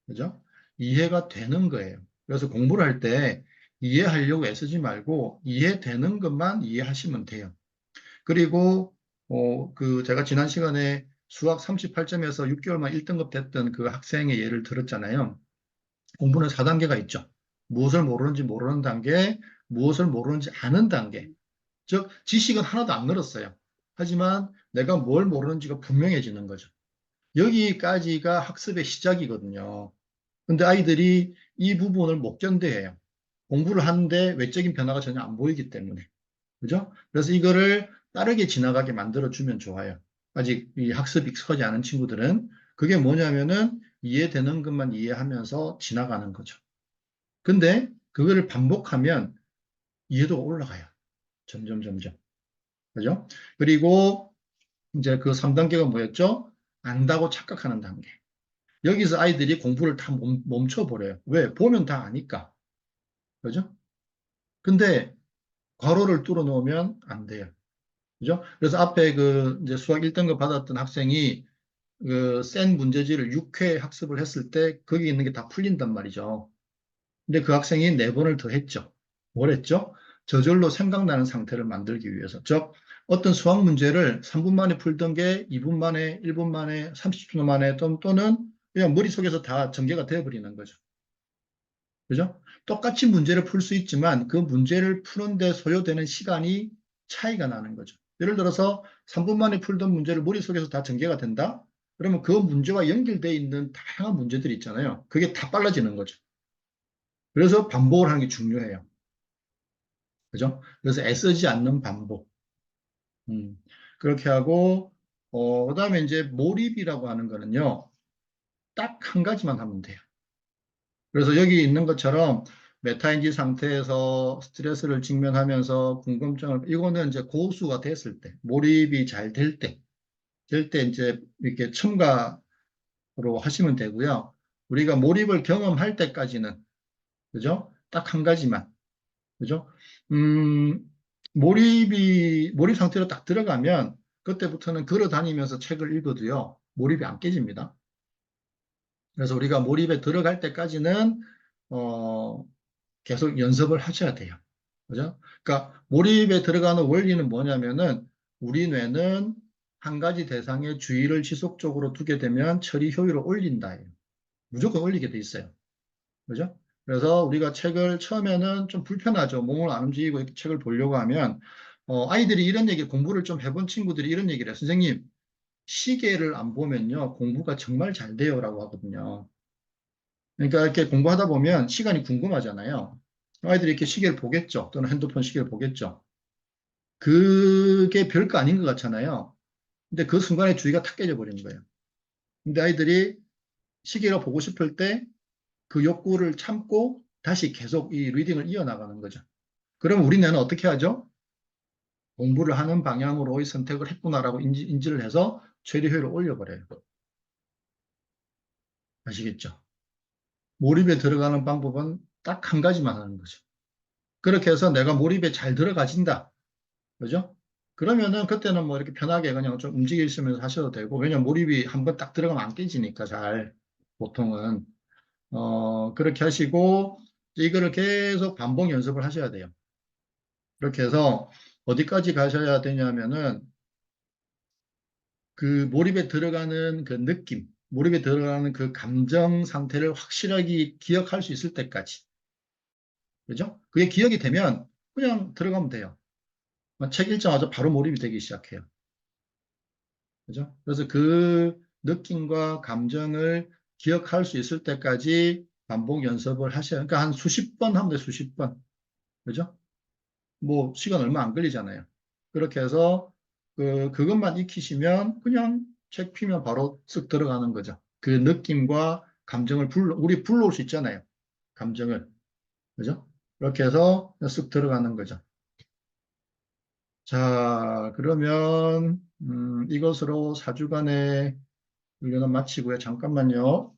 그죠? 이해가 되는 거예요. 그래서 공부를 할 때 이해하려고 애쓰지 말고 이해되는 것만 이해하시면 돼요. 그리고 그 제가 지난 시간에 수학 38점에서 6개월만 1등급 됐던 그 학생의 예를 들었잖아요. 공부는 4단계가 있죠. 무엇을 모르는지 모르는 단계, 무엇을 모르는지 아는 단계. 즉, 지식은 하나도 안 늘었어요. 하지만 내가 뭘 모르는지가 분명해지는 거죠. 여기까지가 학습의 시작이거든요. 근데 아이들이 이 부분을 못 견뎌해요. 공부를 하는데 외적인 변화가 전혀 안 보이기 때문에. 그죠? 그래서 이거를 빠르게 지나가게 만들어주면 좋아요. 아직 이 학습 익숙하지 않은 친구들은 그게 뭐냐면은 이해되는 것만 이해하면서 지나가는 거죠. 근데 그거를 반복하면 이해도가 올라가요. 점점, 점점. 그죠? 그리고 이제 그 3단계가 뭐였죠? 안다고 착각하는 단계. 여기서 아이들이 공부를 다 멈춰버려요. 왜? 보면 다 아니까. 그죠? 근데 괄호를 뚫어 놓으면 안 돼요. 그죠? 그래서 앞에 그 이제 수학 1등급 받았던 학생이 그 센 문제지를 6회 학습을 했을 때 거기 있는 게 다 풀린단 말이죠. 근데 그 학생이 4번을 더 했죠. 뭘 했죠? 저절로 생각나는 상태를 만들기 위해서. 즉, 어떤 수학 문제를 3분 만에 풀던 게 2분 만에, 1분 만에, 30초 만에 또는 그냥 머릿속에서 다 전개가 되어버리는 거죠. 그죠? 똑같이 문제를 풀 수 있지만 그 문제를 푸는데 소요되는 시간이 차이가 나는 거죠. 예를 들어서 3분 만에 풀던 문제를 머릿속에서 다 전개가 된다? 그러면 그 문제와 연결되어 있는 다양한 문제들이 있잖아요. 그게 다 빨라지는 거죠. 그래서 반복을 하는 게 중요해요. 그죠? 그래서 애쓰지 않는 반복. 음, 그렇게 하고, 그다음에 이제 몰입이라고 하는 거는요, 딱 한 가지만 하면 돼요. 그래서 여기 있는 것처럼 메타인지 상태에서 스트레스를 직면하면서 궁금증을, 이거는 이제 고수가 됐을 때, 몰입이 잘 될 때 이제 이렇게 첨가로 하시면 되고요. 우리가 몰입을 경험할 때까지는, 그죠? 딱 한 가지만, 그죠? 음, 몰입 상태로 딱 들어가면, 그때부터는 걸어 다니면서 책을 읽어도요, 몰입이 안 깨집니다. 그래서 우리가 몰입에 들어갈 때까지는, 어, 계속 연습을 하셔야 돼요. 그죠? 그러니까 몰입에 들어가는 원리는 뭐냐면은 우리 뇌는 한 가지 대상에 주의를 지속적으로 두게 되면 처리 효율을 올린다예요. 무조건 올리게 돼 있어요. 그죠? 그래서 우리가 책을 처음에는 좀 불편하죠. 몸을 안 움직이고 이렇게 책을 보려고 하면 아이들이 이런 얘기 공부를 좀 해본 친구들이 이런 얘기를 해요. 선생님, 시계를 안 보면요. 공부가 정말 잘 돼요라고 하거든요. 그러니까 이렇게 공부하다 보면 시간이 궁금하잖아요. 아이들이 이렇게 시계를 보겠죠. 또는 핸드폰 시계를 보겠죠. 그게 별거 아닌 것 같잖아요. 근데 그 순간에 주의가 탁 깨져 버리는 거예요. 근데 아이들이 시계가 보고 싶을 때 그 욕구를 참고 다시 계속 이 리딩을 이어나가는 거죠. 그럼 우리는 어떻게 하죠? 공부를 하는 방향으로의 선택을 했구나라고 인지를 해서 최대 효율을 올려버려요. 아시겠죠? 몰입에 들어가는 방법은 딱 한 가지만 하는 거죠. 그렇게 해서 내가 몰입에 잘 들어가진다. 그죠? 그러면은 그때는 뭐 이렇게 편하게 그냥 좀 움직이시면서 하셔도 되고, 왜냐면 몰입이 한번 딱 들어가면 안 깨지니까 잘, 보통은. 그렇게 하시고, 이거를 계속 반복 연습을 하셔야 돼요. 그렇게 해서 어디까지 가셔야 되냐면은 그 몰입에 들어가는 그 느낌, 몰입에 들어가는 그 감정 상태를 확실하게 기억할 수 있을 때까지. 그죠? 그게 기억이 되면 그냥 들어가면 돼요. 책 읽자마자 바로 몰입이 되기 시작해요. 그죠? 그래서 그 느낌과 감정을 기억할 수 있을 때까지 반복 연습을 하셔야, 그러니까 한 수십 번 하면 돼, 수십 번. 그죠? 뭐, 시간 얼마 안 걸리잖아요. 그렇게 해서, 그것만 익히시면 그냥 책 피면 바로 쓱 들어가는 거죠. 그 느낌과 감정을 우리 불러올 수 있잖아요. 감정을. 그죠? 그렇게 해서 쓱 들어가는 거죠. 자, 그러면 이것으로 4주간의 훈련은 마치고요. 잠깐만요.